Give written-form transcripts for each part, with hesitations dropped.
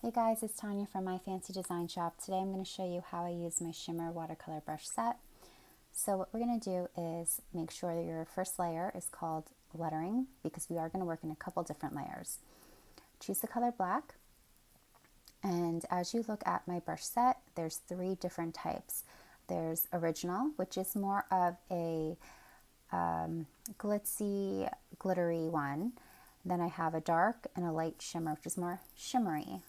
Hey guys, it's Tanya from My Fancy Design Shop. Today I'm going to show you how I use my Shimmer Watercolor Brush Set. So what we're going to do is make sure that your first layer is called lettering because we are going to work in a couple different layers. Choose the color black, and as you look at my brush set, there's three different types. There's original, which is more of a glitzy, glittery one. Then I have a dark and a light shimmer, which is more shimmery,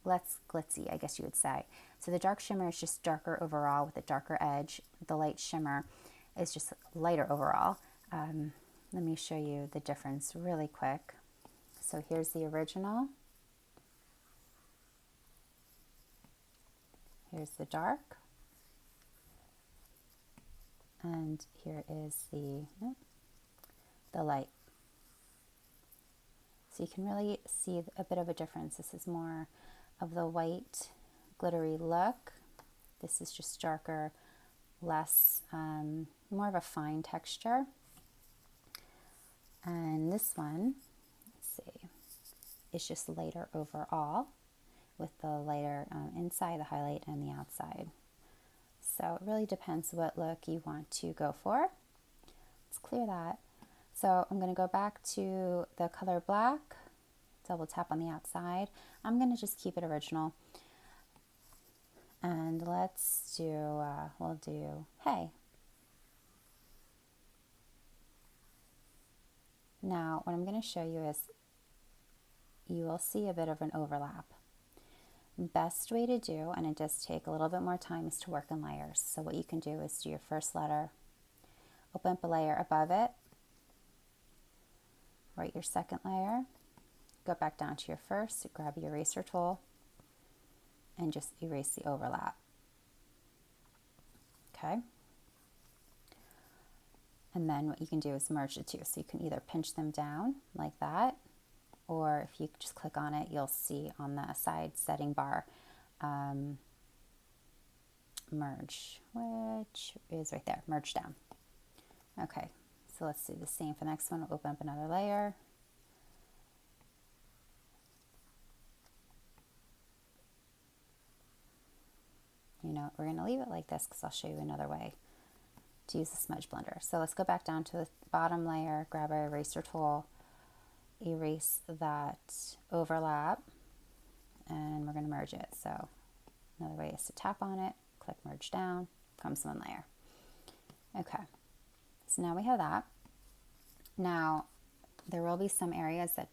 less glitzy, I guess you would say. So the dark shimmer is just darker overall with a darker edge. The light shimmer is just lighter overall. Let me show you the difference really quick. So here's the original. Here's the dark. And here is the light. So you can really see a bit of a difference. This is more of the white glittery look. This is just darker, less, more of a fine texture. And this one, let's see, is just lighter overall with the lighter inside, the highlight, and the outside. So it really depends what look you want to go for. Let's clear that. So I'm going to go back to the color black, double tap on the outside. I'm going to just keep it original. And let's do, we'll do hey. Now what I'm going to show you is you will see a bit of an overlap. Best way to do, and it does take a little bit more time, is to work in layers. So what you can do is do your first letter, open up a layer above it, write your second layer, go back down to your first, grab your eraser tool, and just erase the overlap. Okay? And then what you can do is merge the two. So you can either pinch them down like that, or if you just click on it, you'll see on the side setting bar, merge, which is right there, merge down. Okay, so let's do the same for the next one. We'll open up another layer. You know, we're going to leave it like this because I'll show you another way to use the smudge blender. So let's go back down to the bottom layer, grab our eraser tool, erase that overlap, and we're going to merge it. So another way is to tap on it, click merge down, comes one layer. Okay, so now we have that. Now there will be some areas that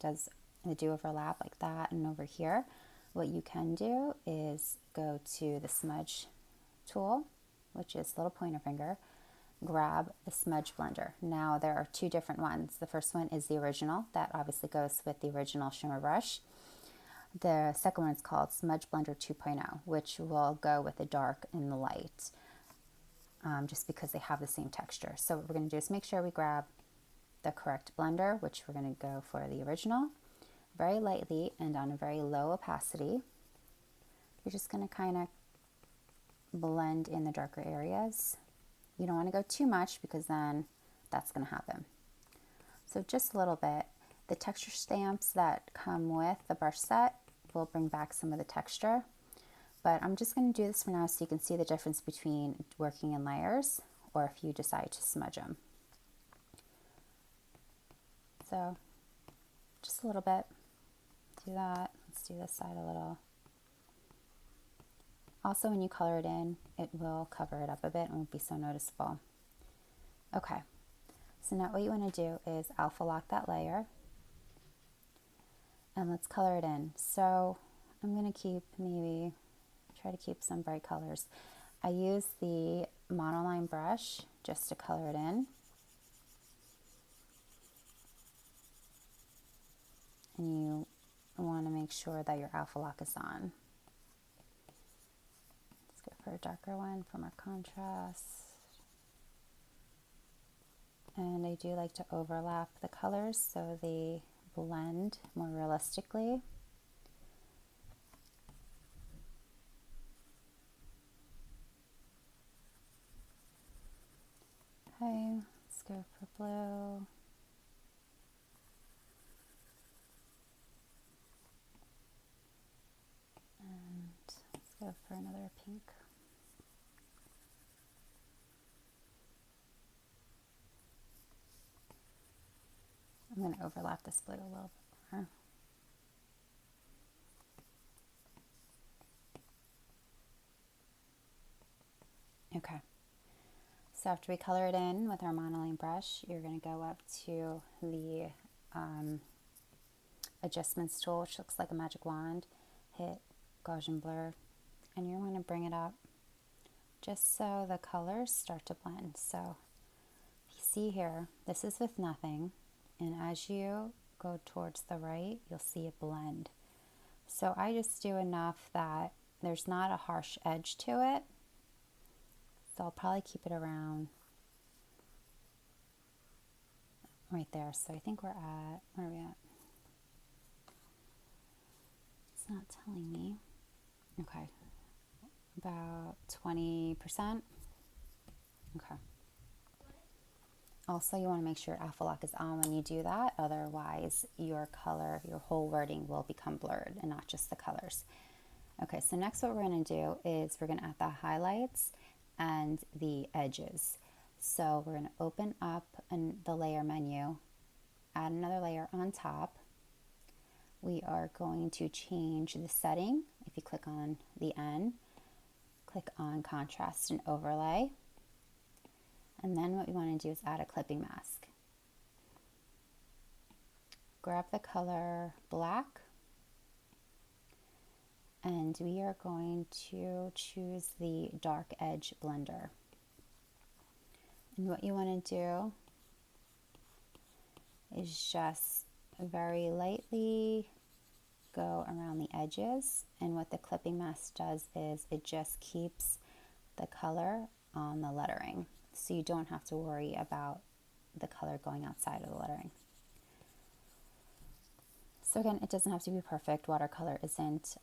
do overlap like that and over here. What you can do is go to the smudge tool, which is little pointer finger, grab the smudge blender. Now there are two different ones. The first one is the original, that obviously goes with the original shimmer brush. The second one is called Smudge Blender 2.0, which will go with the dark and the light, just because they have the same texture. So what we're going to do is make sure we grab the correct blender, which we're going to go for the original, very lightly and on a very low opacity. You're just going to kind of blend in the darker areas. You don't want to go too much because then that's going to happen. So just a little bit. The texture stamps that come with the brush set will bring back some of the texture, but I'm just going to do this for now so you can see the difference between working in layers or if you decide to smudge them. So just a little bit. Do that. Let's do this side a little. Also, when you color it in, it will cover it up a bit and won't be so noticeable. Okay, so now what you want to do is alpha lock that layer and let's color it in. So I'm going to try to keep some bright colors. I use the monoline brush just to color it in. And you want to make sure that your alpha lock is on. Let's go for a darker one for more contrast. And I do like to overlap the colors so they blend more realistically. Okay, let's go for blue. look for another pink. I'm going to overlap this blue a little bit more. Okay. So after we color it in with our monoline brush, you're going to go up to the adjustments tool, which looks like a magic wand, hit Gaussian blur, and you're going to bring it up just so the colors start to blend. So if you see here, this is with nothing, and as you go towards the right, you'll see it blend. So I just do enough that there's not a harsh edge to it. So I'll probably keep it around right there. So I think we're at, where are we at? It's not telling me. Okay, about 20%. Okay. Also, you want to make sure alpha lock is on when you do that. Otherwise, your color, your whole wording will become blurred and not just the colors. Okay, so next what we're going to do is we're going to add the highlights and the edges. So we're going to open up the layer menu, add another layer on top. We are going to change the setting. If you click on the N, click on contrast and overlay. And then what we want to do is add a clipping mask. Grab the color black, and we are going to choose the dark edge blender. And what you want to do is just very lightly go around the edges, and what the clipping mask does is it just keeps the color on the lettering, so you don't have to worry about the color going outside of the lettering. So again, it doesn't have to be perfect. Watercolor isn't.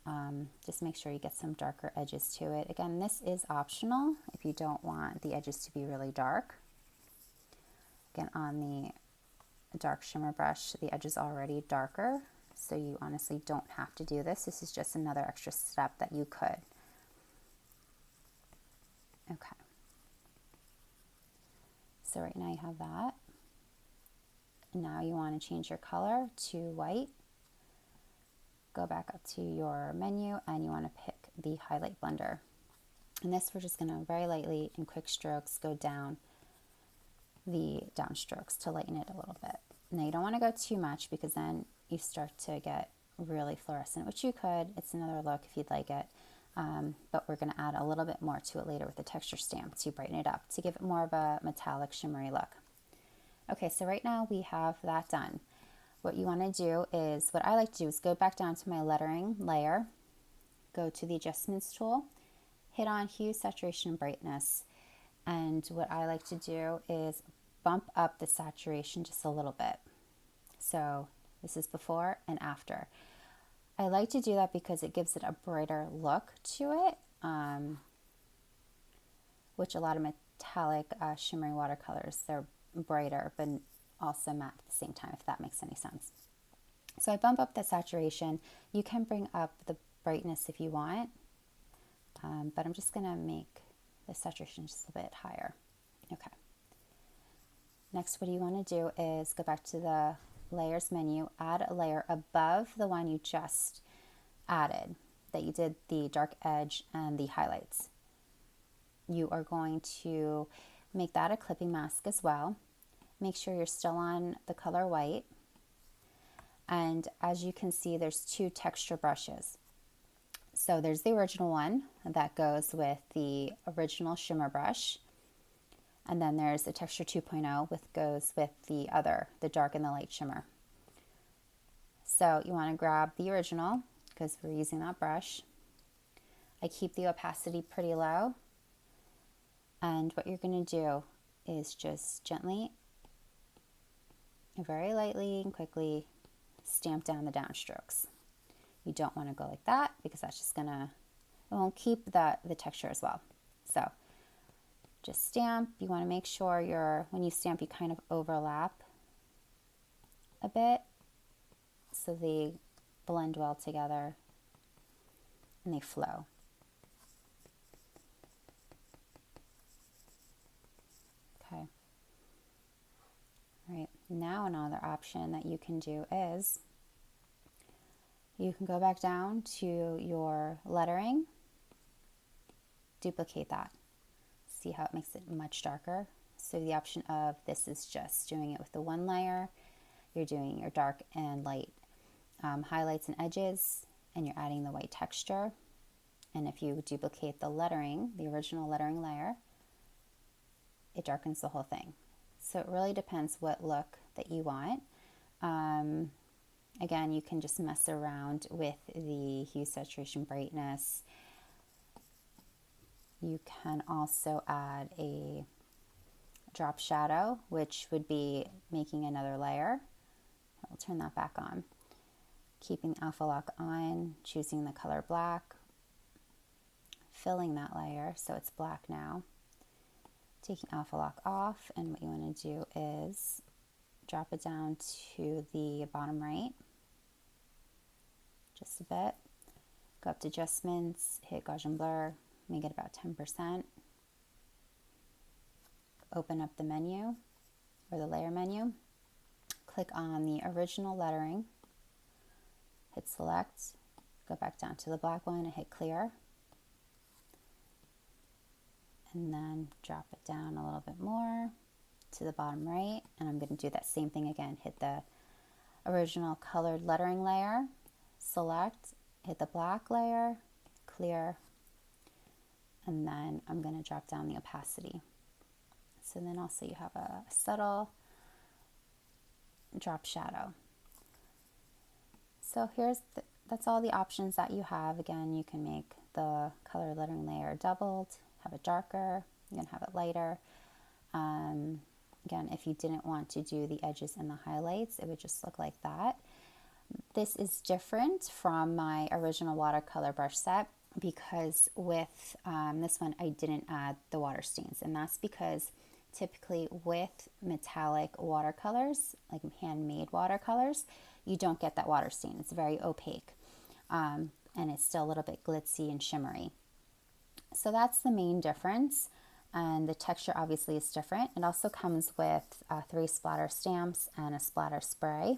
Just make sure you get some darker edges to it. Again, this is optional if you don't want the edges to be really dark. Again, on the dark shimmer brush, the edge is already darker, so you honestly don't have to do this. This is just another extra step that you could. Okay. So right now you have that. Now you want to change your color to white. Go back up to your menu and you want to pick the highlight blender. And this we're just going to very lightly in quick strokes go down the down strokes to lighten it a little bit. Now you don't want to go too much because then you start to get really fluorescent, which you could. It's another look if you'd like it. But we're going to add a little bit more to it later with the texture stamp to brighten it up, to give it more of a metallic shimmery look. Okay, so right now we have that done. What you want to do is, what I like to do is go back down to my lettering layer, go to the adjustments tool, hit on hue, saturation, and brightness. And what I like to do is bump up the saturation just a little bit. So this is before and after. I like to do that because it gives it a brighter look to it, which a lot of metallic shimmery watercolors, they're brighter but also matte at the same time, if that makes any sense. So I bump up the saturation. You can bring up the brightness if you want, but I'm just going to make the saturation just a bit higher. Okay. Next, what you want to do is go back to the layers menu, add a layer above the one you just added, that you did the dark edge and the highlights. You are going to make that a clipping mask as well. Make sure you're still on the color white. And as you can see, there's two texture brushes. So there's the original one that goes with the original shimmer brush. And then there's the texture 2.0 which goes with the other, the dark and the light shimmer. So you want to grab the original because we're using that brush. I keep the opacity pretty low. And what you're going to do is just gently, very lightly and quickly stamp down the downstrokes. You don't want to go like that because that's just it won't keep the texture as well. So just stamp. You want to make sure when you stamp, you kind of overlap a bit so they blend well together and they flow. Okay. All right, now another option that you can do is you can go back down to your lettering, duplicate that. See how it makes it much darker? So the option of this is just doing it with the one layer. You're doing your dark and light highlights and edges, and you're adding the white texture. And if you duplicate the lettering, the original lettering layer, it darkens the whole thing. So it really depends what look that you want. Again, you can just mess around with the hue, saturation, brightness. You can also add a drop shadow, which would be making another layer. I'll turn that back on. Keeping the alpha lock on, choosing the color black, filling that layer so it's black now. Taking alpha lock off, and what you want to do is drop it down to the bottom right, just a bit. Go up to adjustments, hit Gaussian blur, make it about 10%. Open up the menu or the layer menu, click on the original lettering, hit select, go back down to the black one and hit clear. And then drop it down a little bit more to the bottom right. And I'm going to do that same thing again. Hit the original colored lettering layer, select, hit the black layer, clear, and then I'm going to drop down the opacity. So then also you have a subtle drop shadow. So that's all the options that you have. Again, you can make the color lettering layer doubled, have it darker, you can have it lighter. Again, if you didn't want to do the edges and the highlights, it would just look like that. This is different from my original watercolor brush set because with this one I didn't add the water stains, and that's because typically with metallic watercolors, like handmade watercolors, you don't get that water stain. It's very opaque, and it's still a little bit glitzy and shimmery. So that's the main difference, and the texture obviously is different. It also comes with 3 splatter stamps and a splatter spray.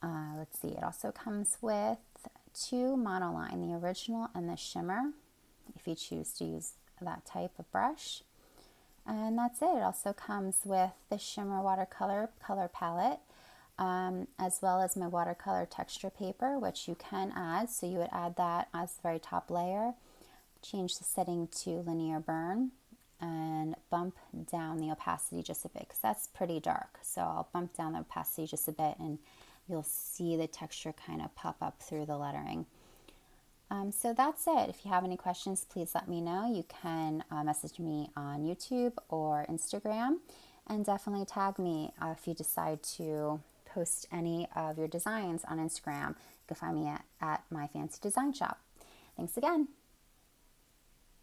Let's see, it also comes with 2 monoline, the original and the shimmer, if you choose to use that type of brush. And that's it. It also comes with the Shimmer Watercolor color palette, as well as my watercolor texture paper, which you can add. So you would add that as the very top layer, change the setting to linear burn, and bump down the opacity just a bit, because that's pretty dark. So I'll bump down the opacity just a bit, and you'll see the texture kind of pop up through the lettering. So that's it. If you have any questions, please let me know. You can message me on YouTube or Instagram, and definitely tag me if you decide to post any of your designs on Instagram. You can find me at My Fancy Design Shop. Thanks again.